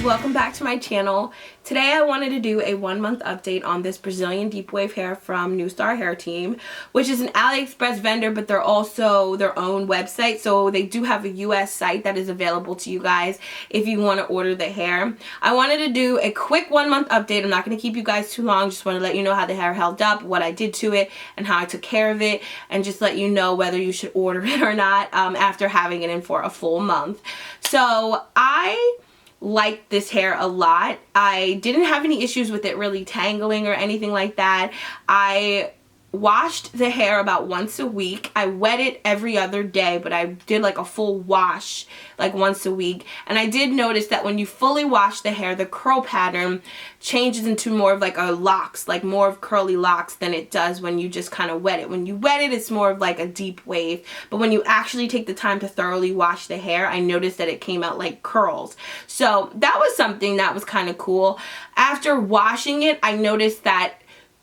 welcome back to my channel. Today I wanted to do a 1-month update on this Brazilian deep wave hair from New Star Hair Team, which is an Aliexpress vendor, but they're also their own website, so they do have a US site that is available to you guys if you want to order the hair. I wanted to do a quick 1-month update. I'm not going to keep you guys too long, just want to let you know how the hair held up, what I did to it, and how I took care of it, and just let you know whether you should order it or not after having it in for a full month. So I like this hair a lot. I didn't have any issues with it really tangling or anything like that. I washed the hair about once a week. I wet it every other day, but I did like a full wash like once a week. And I did notice that when you fully wash the hair, the curl pattern changes into more of like a locks, like more of curly locks than it does when you just kind of wet it. When you wet it, it's more of like a deep wave. But when you actually take the time to thoroughly wash the hair, I noticed that it came out like curls. So that was something that was kind of cool. After washing it, I noticed that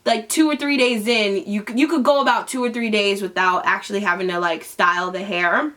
like 2 or 3 days in, you could go about 2 or 3 days without actually having to like style the hair.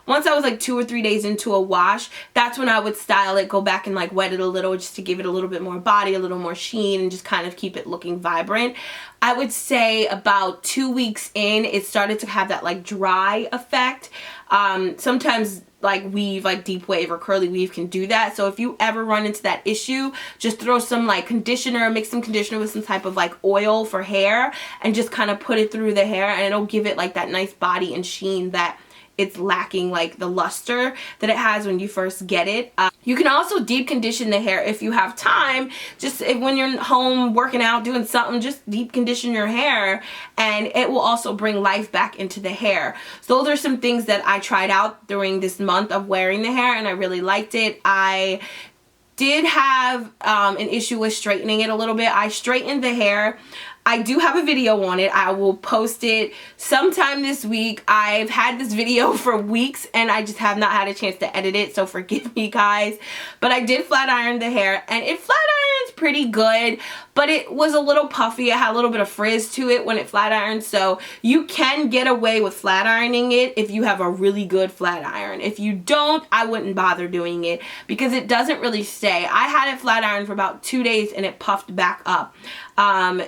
Once I was like 2 or 3 days into a wash, that's when I would style it, go back and like wet it a little just to give it a little bit more body, a little more sheen, and just kind of keep it looking vibrant. I would say about 2 weeks in, it started to have that like dry effect. Sometimes like weave, like deep wave or curly weave can do that. So if you ever run into that issue, just throw some like conditioner, mix some conditioner with some type of like oil for hair, and just kind of put it through the hair, and it'll give it like that nice body and sheen that it's lacking, like the luster that it has when you first get it. You can also deep condition the hair if you have time. Just when you're home working out, doing something, just deep condition your hair, and it will also bring life back into the hair. So those are some things that I tried out during this month of wearing the hair, and I really liked it. I did have an issue with straightening it a little bit. I straightened the hair. I do have a video on it. I will post it sometime this week. I've had this video for weeks and I just have not had a chance to edit it, so forgive me guys. But I did flat iron the hair, and it flat irons pretty good, but it was a little puffy. It had a little bit of frizz to it when it flat ironed, so you can get away with flat ironing it if you have a really good flat iron. If you don't, I wouldn't bother doing it because it doesn't really stay. I had it flat ironed for about 2 days and it puffed back up.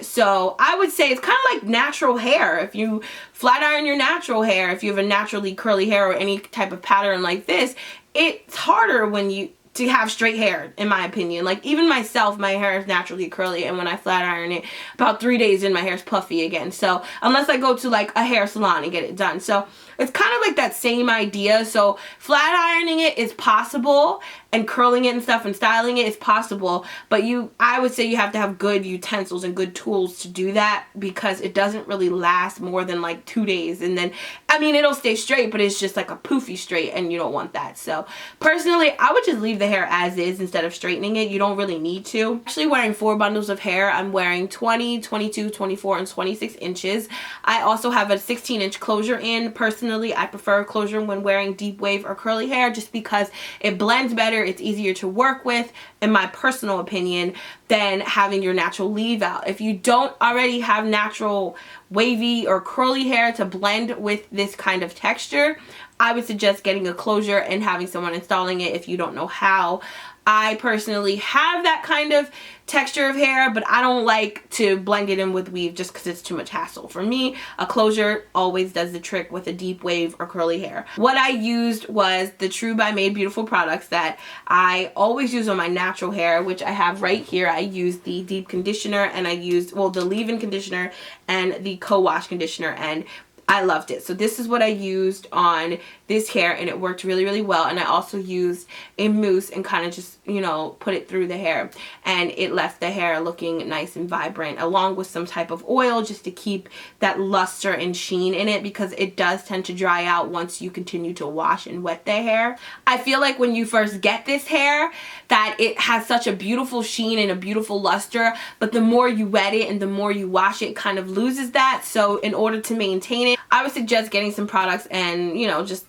So I would say it's kind of like natural hair. If you flat iron your natural hair, if you have a naturally curly hair or any type of pattern like this, it's harder when you to have straight hair, in my opinion. Like even myself, my hair is naturally curly, and when I flat iron it, about 3 days in, my hair's puffy again. So unless I go to like a hair salon and get it done. So it's kind of like that same idea. So flat ironing it is possible, and curling it and stuff and styling it is possible, but I would say you have to have good utensils and good tools to do that, because it doesn't really last more than like 2 days, and then I mean it'll stay straight, but it's just like a poofy straight, and you don't want that. So personally, I would just leave the hair as is instead of straightening it. You don't really need to. I'm actually wearing 4 bundles of hair. I'm wearing 20, 22, 24, and 26 inches. I also have a 16-inch closure in. Personally, I prefer closure when wearing deep wave or curly hair just because it blends better. It's easier to work with, in my personal opinion, than having your natural leave out. If you don't already have natural wavy or curly hair to blend with this kind of texture, I would suggest getting a closure and having someone installing it if you don't know how. I personally have that kind of texture of hair, but I don't like to blend it in with weave just because it's too much hassle. For me, a closure always does the trick with a deep wave or curly hair. What I used was the True by Made Beautiful products that I always use on my natural hair, which I have right here. I used the deep conditioner, and I used, well, the leave-in conditioner and the co-wash conditioner, and I loved it. So this is what I used on this hair, and it worked really, really well. And I also used a mousse and kind of just, you know, put it through the hair, and it left the hair looking nice and vibrant, along with some type of oil just to keep that luster and sheen in it, because it does tend to dry out once you continue to wash and wet the hair. I feel like when you first get this hair that it has such a beautiful sheen and a beautiful luster, but the more you wet it and the more you wash it, it kind of loses that. So in order to maintain it, I would suggest getting some products and, you know, just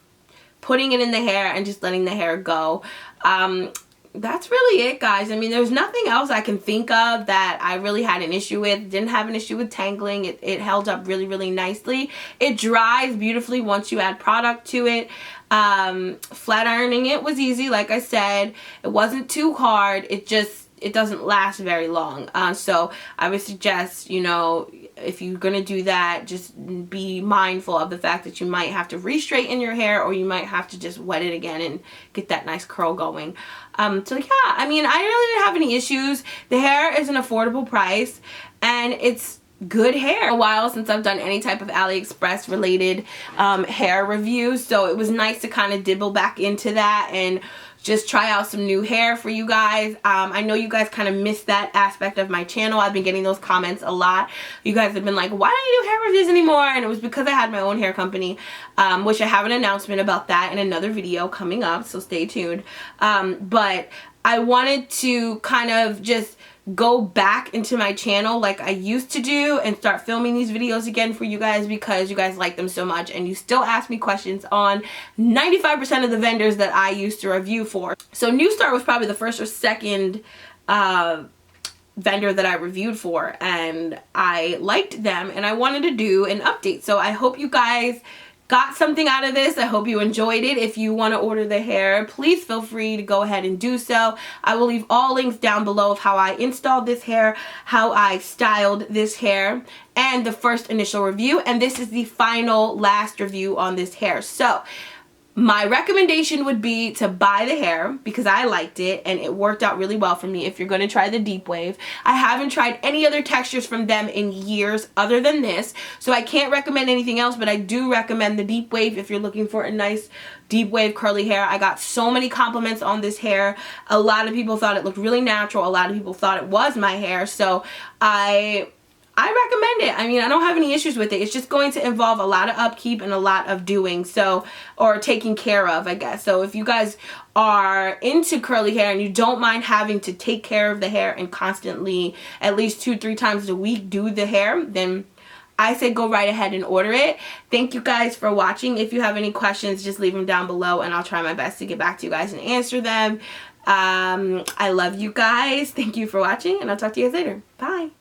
putting it in the hair and just letting the hair go. That's really it, guys. I mean, there's nothing else I can think of that I really had an issue with. Didn't have an issue with tangling. It held up really, really nicely. It dries beautifully once you add product to it. Flat ironing it was easy, like I said. It wasn't too hard. It doesn't last very long. So I would suggest, you know, if you're going to do that, just be mindful of the fact that you might have to re-straighten your hair, or you might have to just wet it again and get that nice curl going. So yeah, I mean, I really didn't have any issues. The hair is an affordable price, and it's good hair. A while since I've done any type of AliExpress related hair reviews, so it was nice to kind of dibble back into that and just try out some new hair for you guys. I know you guys kind of missed that aspect of my channel. I've been getting those comments a lot. You guys have been like, why don't you do hair reviews anymore? And it was because I had my own hair company, which I have an announcement about that in another video coming up, so stay tuned. But I wanted to kind of just go back into my channel like I used to do and start filming these videos again for you guys, because you guys like them so much and you still ask me questions on 95% of the vendors that I used to review for. So New Star was probably the first or second vendor that I reviewed for, and I liked them and I wanted to do an update. So I hope you guys got something out of this. I hope you enjoyed it. If you want to order the hair, please feel free to go ahead and do so. I will leave all links down below of how I installed this hair, how I styled this hair, and the first initial review. And this is the final last review on this hair. So my recommendation would be to buy the hair because I liked it and it worked out really well for me. If you're going to try the deep wave, I haven't tried any other textures from them in years other than this, so I can't recommend anything else, but I do recommend the deep wave if you're looking for a nice deep wave curly hair. I got so many compliments on this hair. A lot of people thought it looked really natural. A lot of people thought it was my hair, so I recommend it. I mean, I don't have any issues with it. It's just going to involve a lot of upkeep and a lot of doing, so, or taking care of, I guess. So if you guys are into curly hair and you don't mind having to take care of the hair and constantly, at least 2-3 times a week, do the hair, then I say go right ahead and order it. Thank you guys for watching. If you have any questions, just leave them down below and I'll try my best to get back to you guys and answer them. I love you guys. Thank you for watching, and I'll talk to you guys later. Bye.